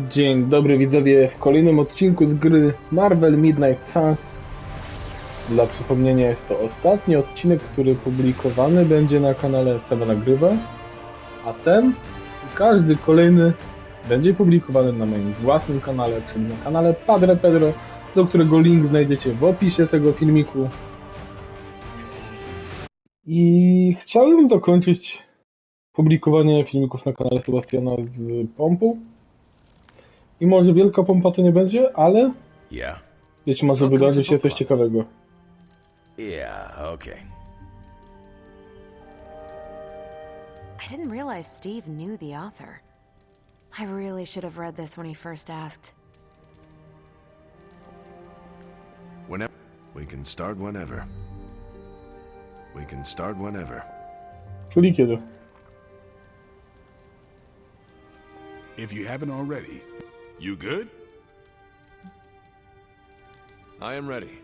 Dzień dobry widzowie w kolejnym odcinku z gry Marvel Midnight Suns. Dla przypomnienia jest to ostatni odcinek, który publikowany będzie na kanale Seba Nagrywa, a ten i każdy kolejny będzie publikowany na moim własnym kanale, czyli na kanale Padre Pedro, do którego link znajdziecie w opisie tego filmiku. I chciałem zakończyć publikowanie filmików na kanale Sebastiana z pompą. I może wielka pompa to nie będzie, ale wiecie, może wydarzy się coś ciekawego. Yeah, okay. I didn't realize Steve knew the author. I really should have read this when he first asked. Whenever. We can start whenever. We can start whenever. Czyli kiedy? If you haven't already, you good? I am ready.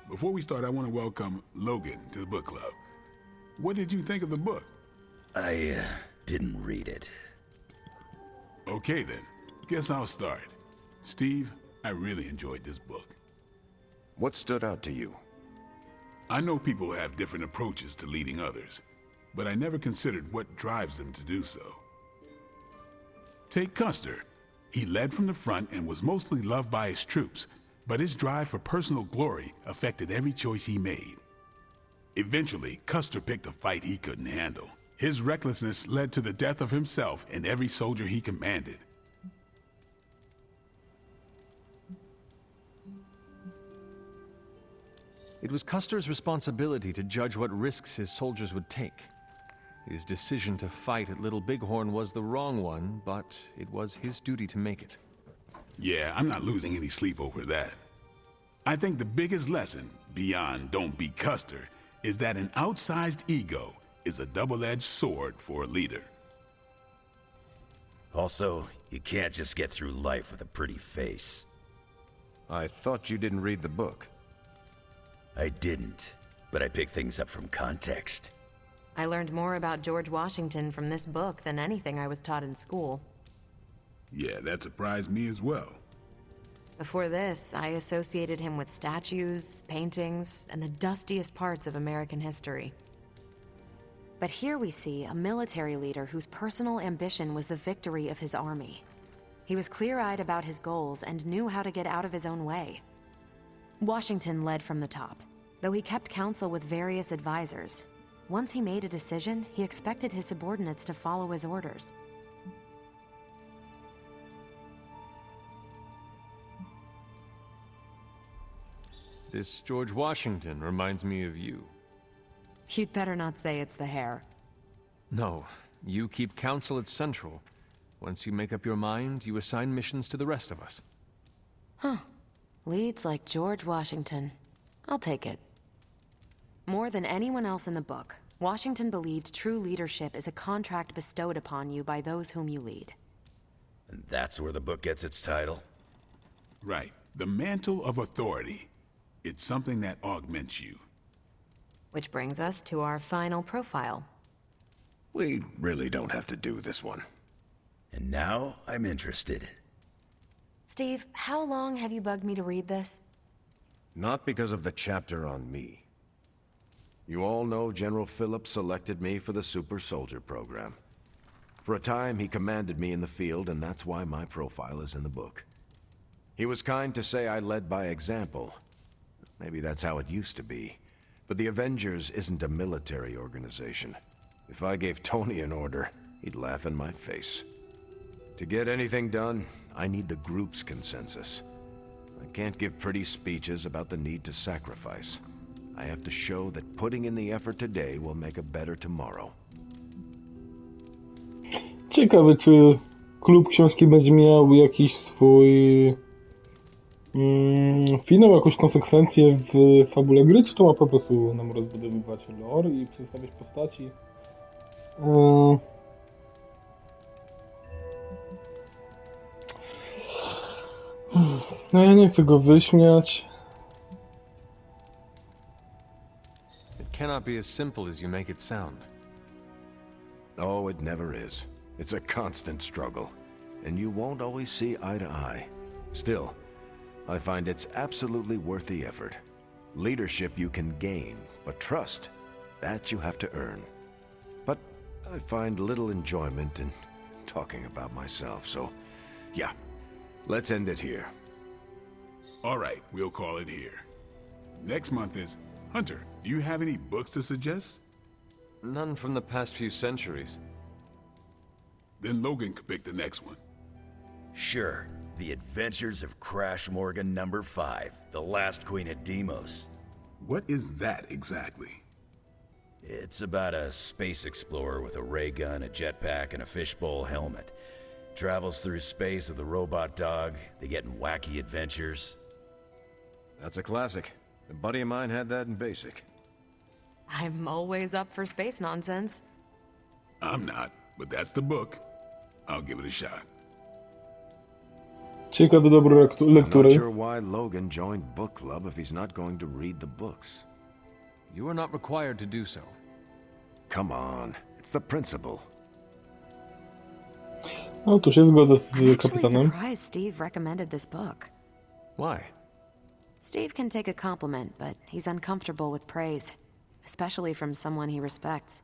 Before we start, I want to welcome Logan to the book club. What did you think of the book? I didn't read it. Okay then, guess I'll start. Steve, I really enjoyed this book. What stood out to you? I know people have different approaches to leading others, but I never considered what drives them to do so. Take Custer. He led from the front and was mostly loved by his troops, but his drive for personal glory affected every choice he made. Eventually, Custer picked a fight he couldn't handle. His recklessness led to the death of himself and every soldier he commanded. It was Custer's responsibility to judge what risks his soldiers would take. His decision to fight at Little Bighorn was the wrong one, but it was his duty to make it. Yeah, I'm not losing any sleep over that. I think the biggest lesson, beyond don't be Custer, is that an outsized ego is a double-edged sword for a leader. Also, you can't just get through life with a pretty face. I thought you didn't read the book. I didn't, but I picked things up from context. I learned more about George Washington from this book than anything I was taught in school. Yeah, that surprised me as well. Before this, I associated him with statues, paintings, and the dustiest parts of American history. But here we see a military leader whose personal ambition was the victory of his army. He was clear-eyed about his goals and knew how to get out of his own way. Washington led from the top, though he kept counsel with various advisors. Once he made a decision, he expected his subordinates to follow his orders. This George Washington reminds me of you. You'd better not say it's the hair. No, you keep counsel at Central. Once you make up your mind, you assign missions to the rest of us. Huh. Leads like George Washington. I'll take it. More than anyone else in the book, Washington believed true leadership is a contract bestowed upon you by those whom you lead. And that's where the book gets its title? Right. The mantle of authority. It's something that augments you. Which brings us to our final profile. We really don't have to do this one. And now I'm interested. Steve, how long have you bugged me to read this? Not because of the chapter on me. You all know General Phillips selected me for the Super Soldier program. For a time, he commanded me in the field, and that's why my profile is in the book. He was kind to say I led by example. Maybe that's how it used to be. But the Avengers isn't a military organization. If I gave Tony an order, he'd laugh in my face. To get anything done, I need the group's consensus. I can't give pretty speeches about the need to sacrifice. I have to show that putting in the effort today will make a better tomorrow. Ciekawe, czy klub książki będzie miał jakiś swój finał, jakąś konsekwencję w fabule gry, czy to ma po prostu nam rozbudowywać lore i przedstawiać postaci? No ja nie chcę go wyśmiać. It cannot be as simple as you make it sound. Oh, it never is. It's a constant struggle. and you won't always see eye to eye. Still, I find it's absolutely worth the effort. Leadership you can gain, but trust, that you have to earn. But I find little enjoyment in talking about myself, so yeah, let's end it here. All right, we'll call it here. Next month is... Hunter, do you have any books to suggest? None from the past few centuries. Then Logan could pick the next one. Sure. The Adventures of Crash Morgan number 5, The Last Queen of Deimos. What is that exactly? It's about a space explorer with a ray gun, a jetpack, and a fishbowl helmet. Travels through space with a robot dog. They get in wacky adventures. That's a classic. A buddy of mine had that in basic. I'm always up for space nonsense. I'm not, but that's the book. I'll give it a shot. Ciekawe dobro I'm not lektury. sure why Logan joined book club if he's not going to read the books. You are not required to do so. Come on, it's the principle. No, tu się zgodzę z I'm actually kapitanem. surprised Steve recommended this book. Why? Steve can take a compliment, but he's uncomfortable with praise, especially from someone he respects.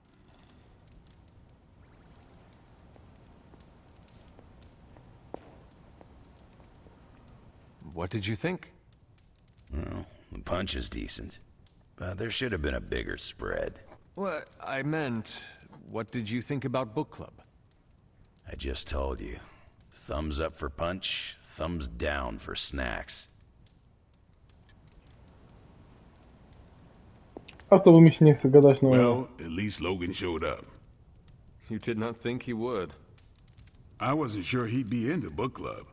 What did you think? Well, the punch is decent. But there should have been a bigger spread. What I meant, what did you think about book club? I just told you. Thumbs up for punch, thumbs down for snacks. A z tobą mi się nie chce gadać, no. Well, at least Logan showed up. You did not think he would. I wasn't sure he'd be into book club.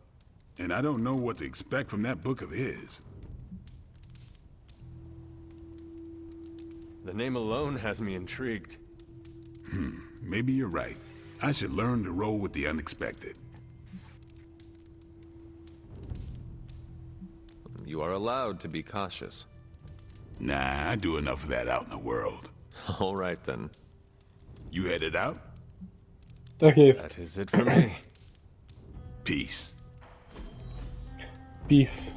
And I don't know what to expect from that book of his. The name alone has me intrigued. Maybe you're right. I should learn to roll with the unexpected. You are allowed to be cautious. Nah, I do enough of that out in the world. All right then. You headed out? Tak jest. That is it for me. Peace. Peace.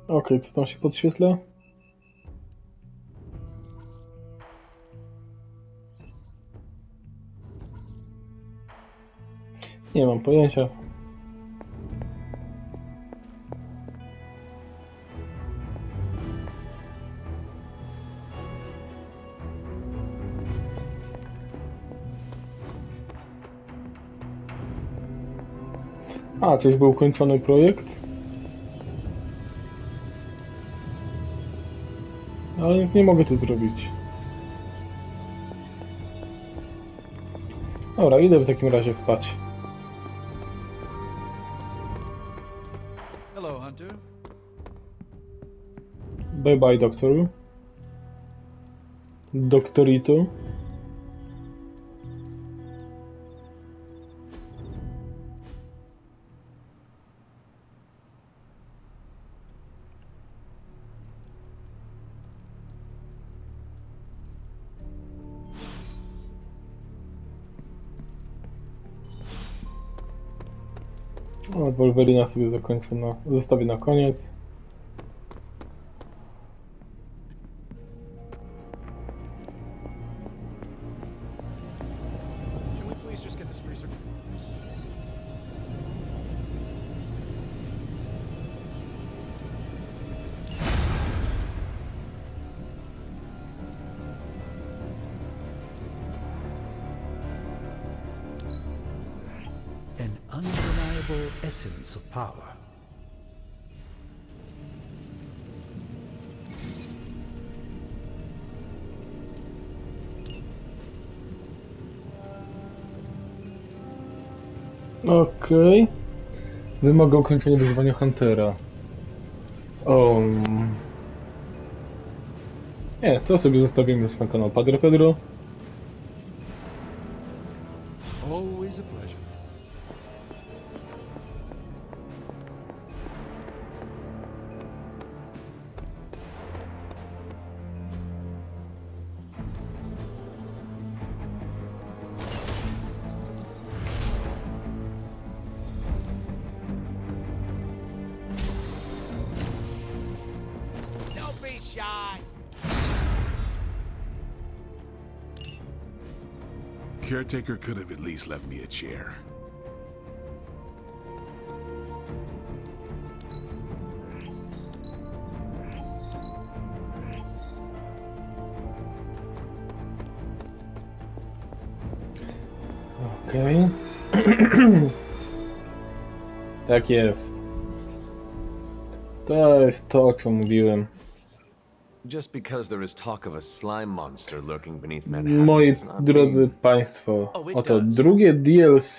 Okej, co tam się podświetla? Nie mam pojęcia. A, to już był ukończony projekt? Ale nic nie mogę tu zrobić. Dobra, idę w takim razie spać. Hello, Hunter. Bye bye, doktoru. Doktorito. O, Wolverina sobie zakończę zostawię na koniec. Can we please just get this research? An undeniable essence of power. Okej. Wymaga ukończenia wyzwania Huntera. Nie, to sobie zostawimy już na kanał Padre Pedro. Always a pleasure. Don't be shy. Caretaker could have at least left me a chair. Okej. Tak jest. To jest to, o czym mówiłem. Just because there is talk of a slime monster lurking beneath Manhattan Moi does not drodzy mean... Państwo, Oh, it oto does. drugie DLC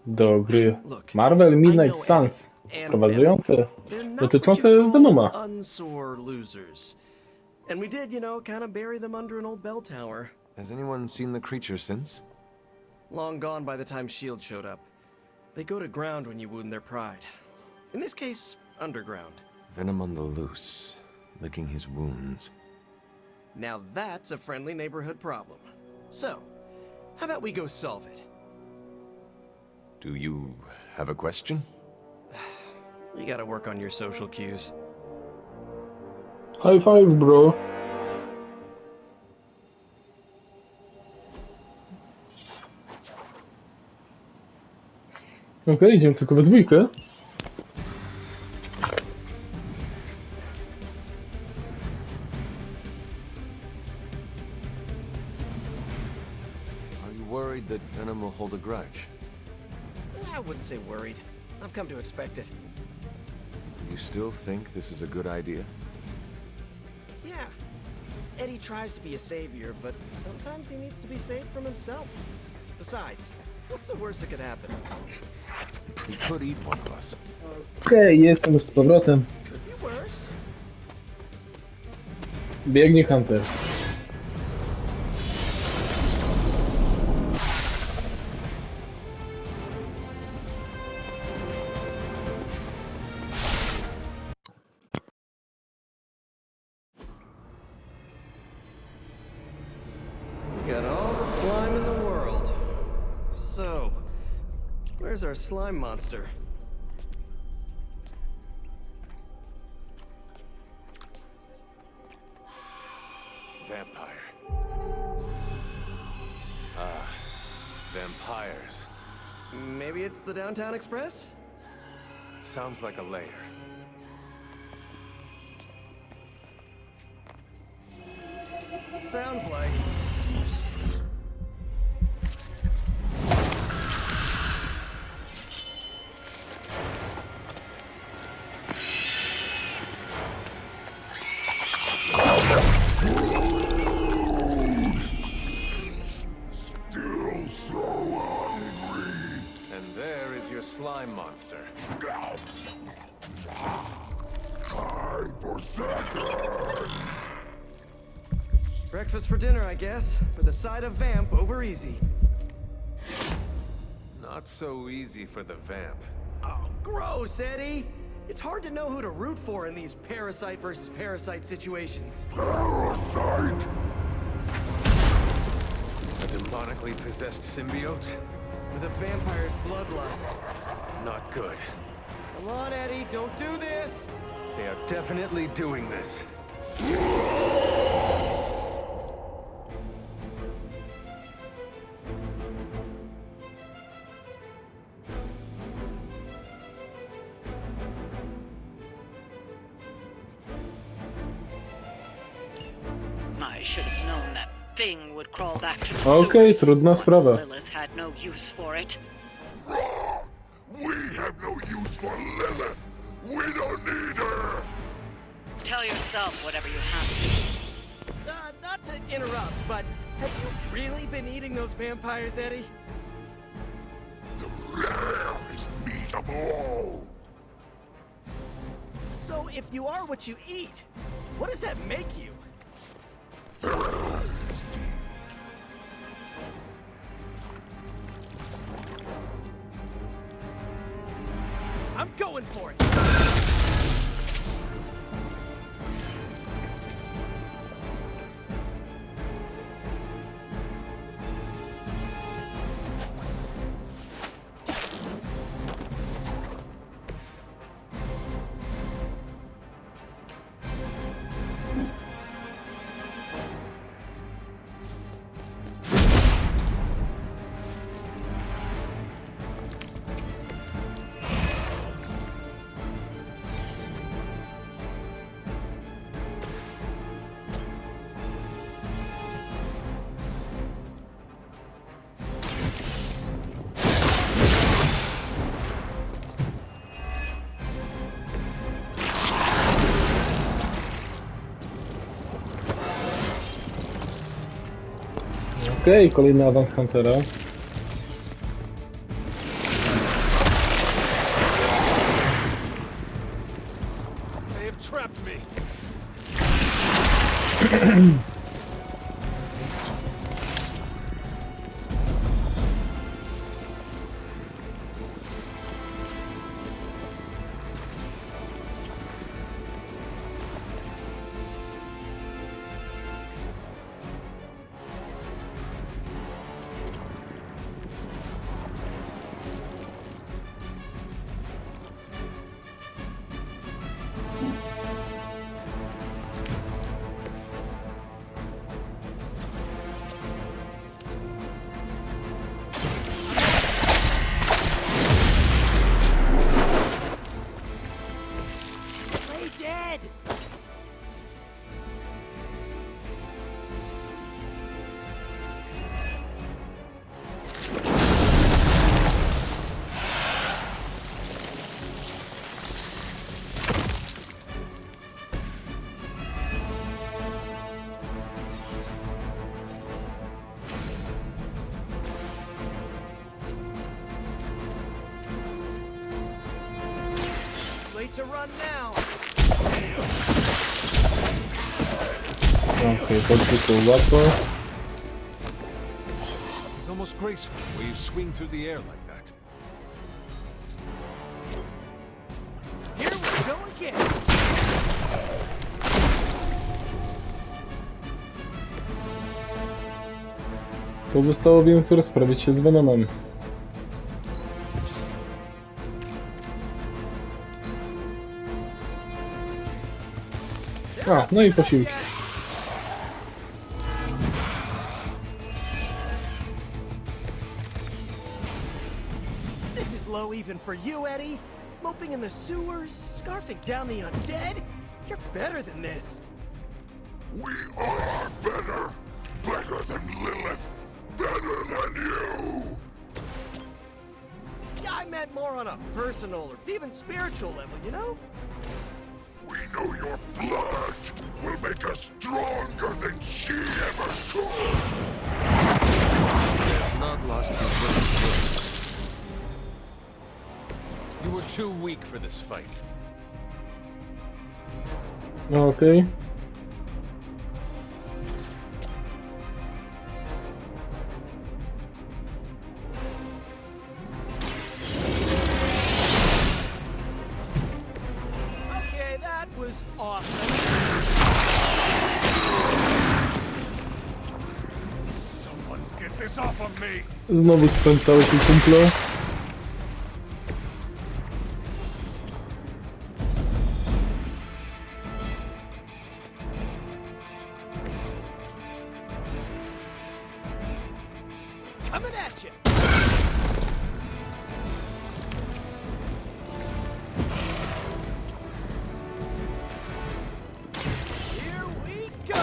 do gry Look, Marvel I Midnight know Suns, Eddie and wprowadzające Venom. They're not dotyczące what you call Venoma. unsore losers. And we did, kind of bury them under an old bell tower. Has anyone seen the creature since? Long gone by the time S.H.I.E.L.D. showed up. They go to ground when you wound their pride. In this case, underground. Venom on the loose, licking his wounds. Now that's a friendly neighborhood problem. So, how about we go solve it? Do you have a question? You gotta work on your social cues. High five, bro. Okej, idziemy tylko we dwójkę. Are you worried that Venom will hold a grudge? I wouldn't say worried. I've come to expect it. You still think this is a good idea? Yeah. Eddie tries to be a savior, but sometimes he needs to be saved from himself. Besides, what's the worst that could happen? He could eat one of us. Okej, jestem już z powrotem. Could be worse. Biegnie Hunter. We got all the slime in the world. So, where's our slime monster? Vampire. Vampires. Maybe it's the Downtown Express? Sounds like a lair. Sounds like. And there is your slime monster. Time for seconds. Breakfast for dinner, I guess, with a side of vamp over easy. Not so easy for the vamp. Oh, gross, Eddie! It's hard to know who to root for in these parasite versus parasite situations. Parasite. A demonically possessed symbiote? With a vampire's bloodlust. Not good. Come on, Eddie, don't do this! They are definitely doing this. I should have known that thing would crawl back to the Okej, source trudna once sprawa. Lilith had no use for it. Wrong. We have no use for Lilith. We don't need her. Tell yourself whatever you have to. Not to interrupt, but have you really been eating those vampires, Eddie? The rarest meat of all. So if you are what you eat, what does that make you? Thirsty. I'm going for it. Okej, kolejny awans Huntera. They have trapped me. Play dead. Late to run now. Okej, to tylko łatwo. It's almost graceful where you swing through the air like that. Here we go again. Pozostało więc rozprawić się z Venomem. A, no i posiłki. This is low even for you, Eddie. Moping in the sewers, scarfing down the undead. You're better than this. We are better. Better than Lilith. Better than you. I meant more on a personal or even spiritual level, you know? We know your blood will make us stronger than she ever could. Has not lost his will. You were too weak for this fight. No okej. Okay, that was awesome. Someone get this off of me. Znowu spętały się kumple. Coming at you. Here we go.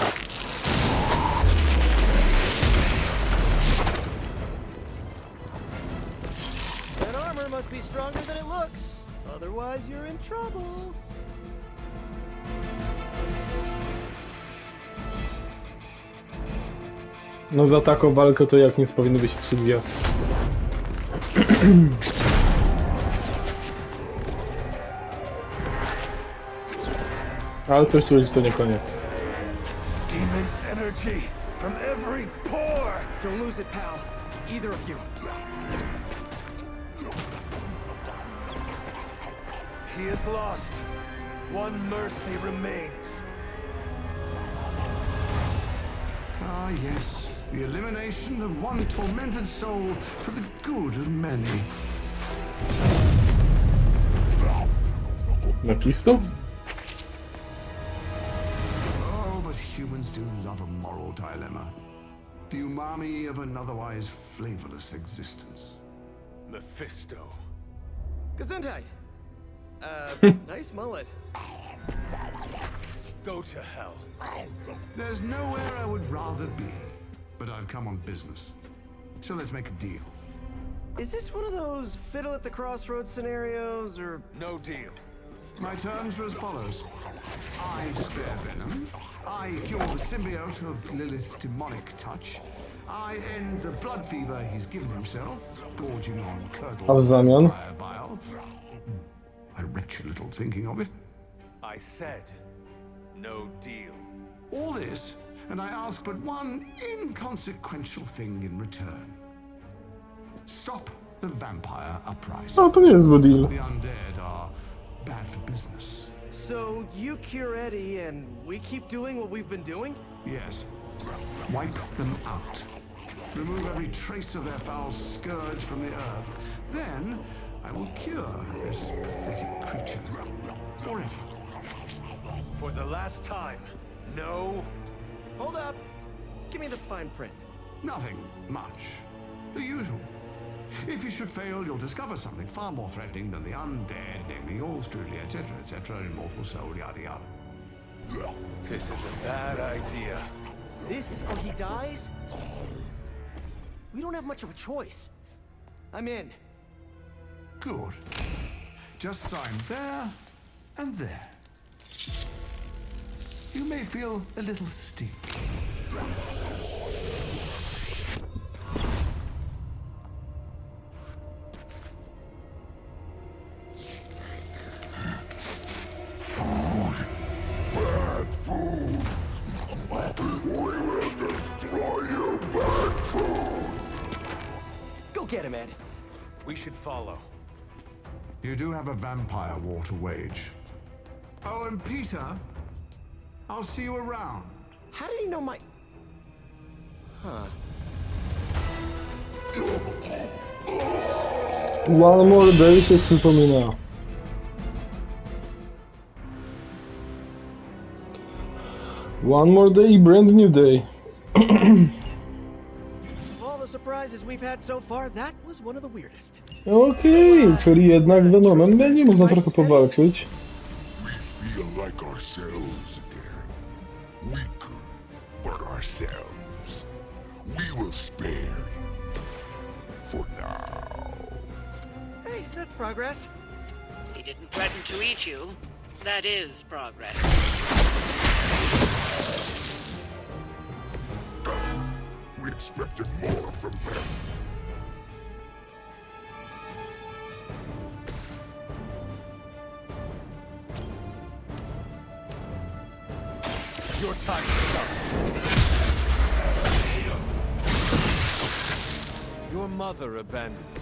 That armor must be stronger than it looks. Otherwise, you're in trouble. No za taką walkę to jak nic powinny być 3 gwiazdy. Ale coś tu, że to nie koniec. Demon energy from every pore. Don't lose it, pal. Either of you. He is lost. One mercy remains. Ah, yes. The elimination of one tormented soul for the good of many. Napisto? Oh, but humans do love a moral dilemma. The umami of an otherwise flavorless existence. Mephisto. Gesundheit. Nice mullet. Go to hell. There's nowhere I would rather be, but I've come on business. So let's make a deal. Is this one of those fiddle at the crossroads scenarios, or... No deal. My terms are as follows. I spare Venom. I cure the symbiote of Lilith's demonic touch. I end the blood fever he's given himself, gorging on A w curdled zamian? vampire bile. I retch a little thinking of it. I said, no deal. All this, and I ask but one inconsequential thing in return. Stop the vampire uprising. No, to nie jest zły deal. The undead are bad for business. So you cure Eddie, and we keep doing what we've been doing? Yes. Wipe them out. Remove every trace of their foul scourge from the earth. Then I will cure this pathetic creature forever. For the last time, no. Hold up. Give me the fine print. Nothing much. The usual. If you should fail, you'll discover something far more threatening than the undead, namely yours truly, etc., immortal soul, yada yada. This is a bad idea. This or he dies? We don't have much of a choice. I'm in. Good. Just sign there and there. You may feel a little steep. Bad food! We will destroy you, bad food! Go get him, Ed. We should follow. You do have a vampire war to wage. Oh, and Peter, I'll see you around. How did he know my... Huh. One More Day się przypomina. One More Day, Brand New Day. Of all the surprises we've had so far, that was one of the weirdest. Okej, czyli jednak z Venomem będzie można trochę powalczyć. We feel like ourselves again. Weaker, but ourselves. We will spare you. For now. Hey, that's progress. He didn't threaten to eat you. That is progress. We expected more from them. Your time's up. Your mother abandoned you.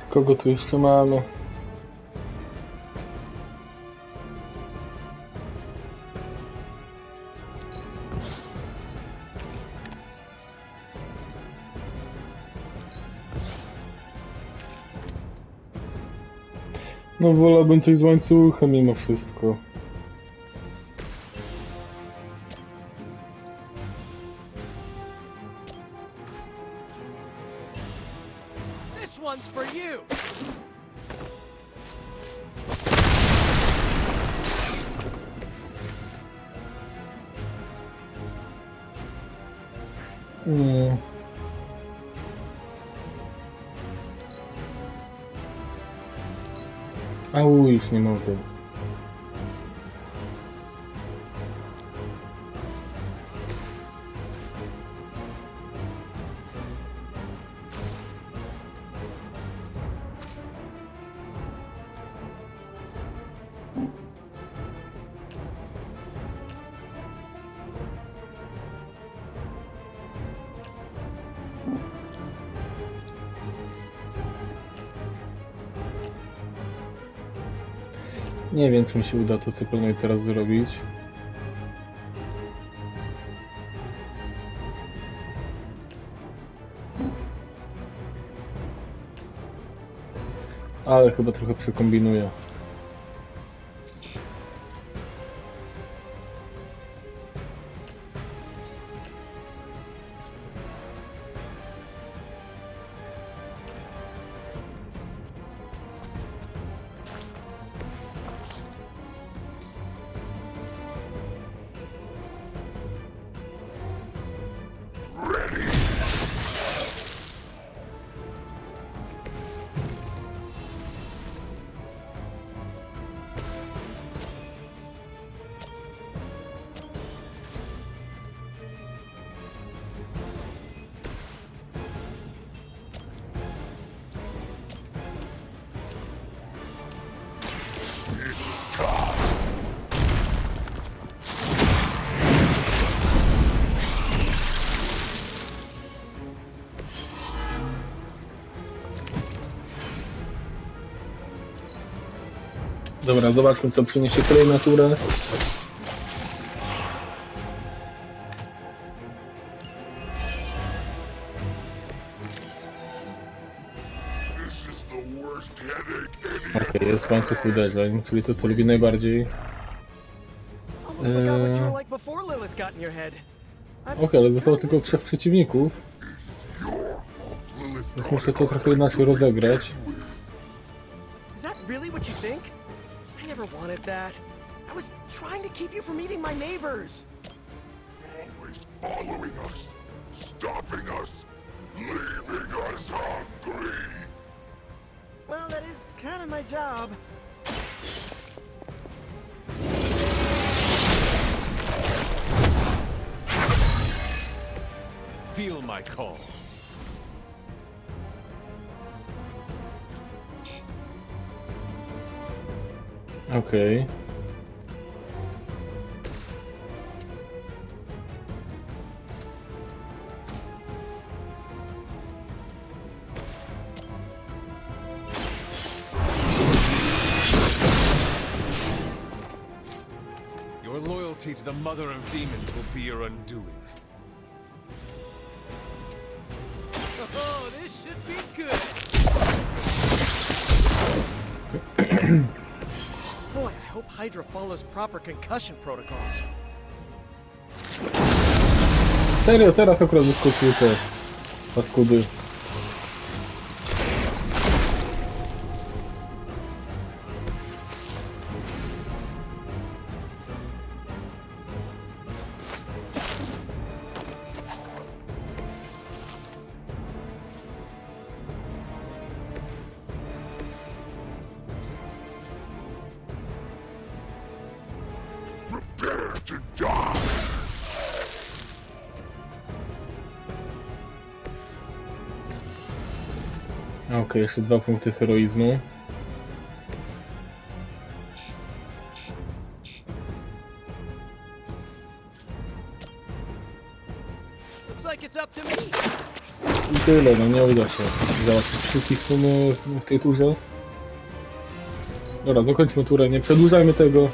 Kogo tu jeszcze mamy? No wolałbym coś z łańcuchem mimo wszystko. This one's for you. Nie. A już nie mogę. Nie wiem, czy mi się uda to, co planuję teraz zrobić. Ale chyba trochę przekombinuję. Dobra, zobaczmy, co przyniesie kolejna tura. Okej, jest łańcuch uderzeń, czyli to, co lubi najbardziej. Okej, ale zostało tylko 3 przeciwników. Więc muszę to trochę inaczej rozegrać. I never wanted that. I was trying to keep you from eating my neighbors. Always following us, stopping us, leaving us hungry. Well, that is kind of my job. Feel my call. Okej. Your loyalty to the Mother of Demons will be your undoing. Oh, this should be good. Boy, I hope Hydra follows proper concussion protocols. Serio, teraz akurat wyskoczyły te paskudy. Prepare to die. Okej, jeszcze 2 punkty heroizmu. Looks like it's up to me. I tyle, no nie uda się załatwić wszystkich w tej turze. Dobra, zakończmy turę, nie przedłużajmy tego.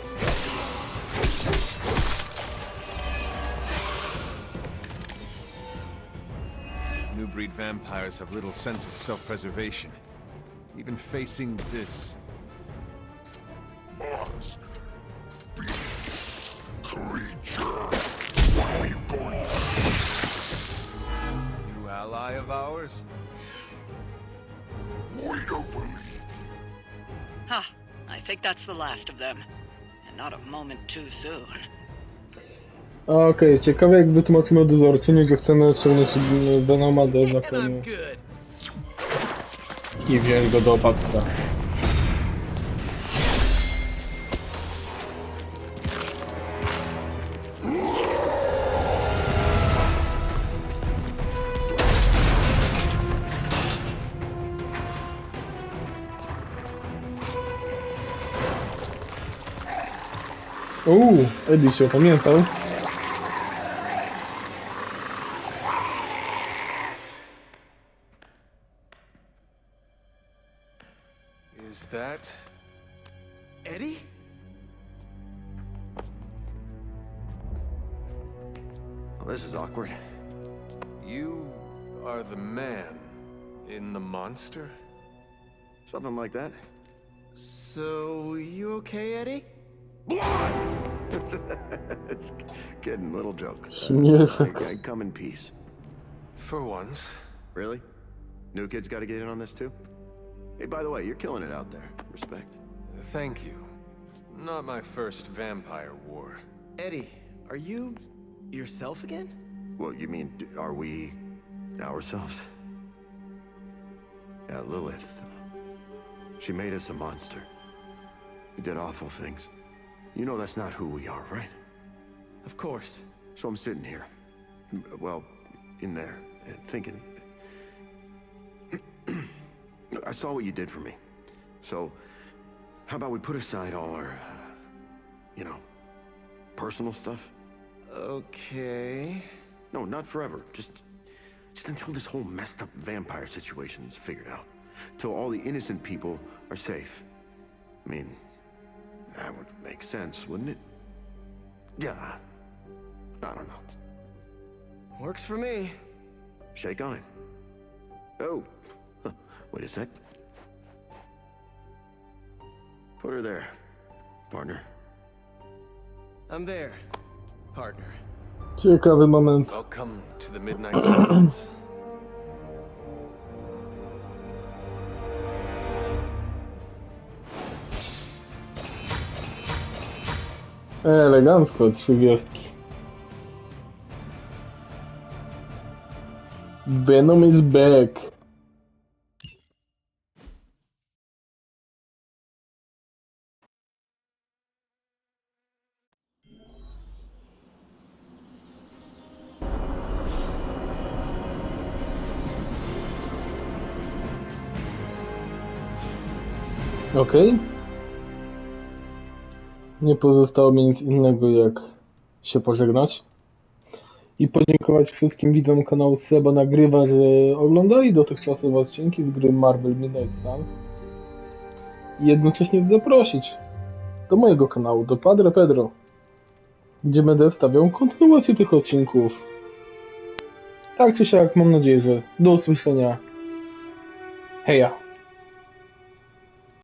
New breed vampires have little sense of self-preservation. Even facing this. Monster. Beast. Creature. What are you going to New ally of ours? We don't believe you. Ha! I think that's the last of them. And not a moment too soon. Okej, ciekawe jak wytłumaczymy dozorczyni, że chcemy wciągnąć Venoma do And zakonu I'm good. i wziąć go do opastwa. Eddie się opamiętał. Is that... Eddie? this is awkward. You are the man in the monster? Something like that. So, you okay, Eddie? Blood! It's kidding, little joke. Yes. I come in peace. For once. Really? New kids gotta get in on this too? Hey, by the way, you're killing it out there. Respect. Thank you. Not my first vampire war. Eddie, are you yourself again? Well, you mean, are we ourselves? Yeah, Lilith. She made us a monster. We did awful things. You know that's not who we are, right? Of course. So I'm sitting here, well, in there, and thinking... I saw what you did for me. So, how about we put aside all our, you know, personal stuff? Okay... No, not forever. Just until this whole messed up vampire situation's figured out. Till all the innocent people are safe. I mean, that would make sense, wouldn't it? Yeah. I don't know. Works for me. Shake on it. Oh. Wait a sec. Put her there, partner. I'm there, partner. Ciekawy moment. Welcome to the Midnight Suns. Elegancko, 3 gwiazdki. Venom is back. Okej. Nie pozostało mi nic innego jak się pożegnać i podziękować wszystkim widzom kanału Seba Nagrywa, że oglądali dotychczasowe odcinki z gry Marvel Midnight Suns i jednocześnie zaprosić do mojego kanału, do Padre Pedro, gdzie będę wstawiał kontynuację tych odcinków. Tak czy siak, mam nadzieję, że do usłyszenia. Heja!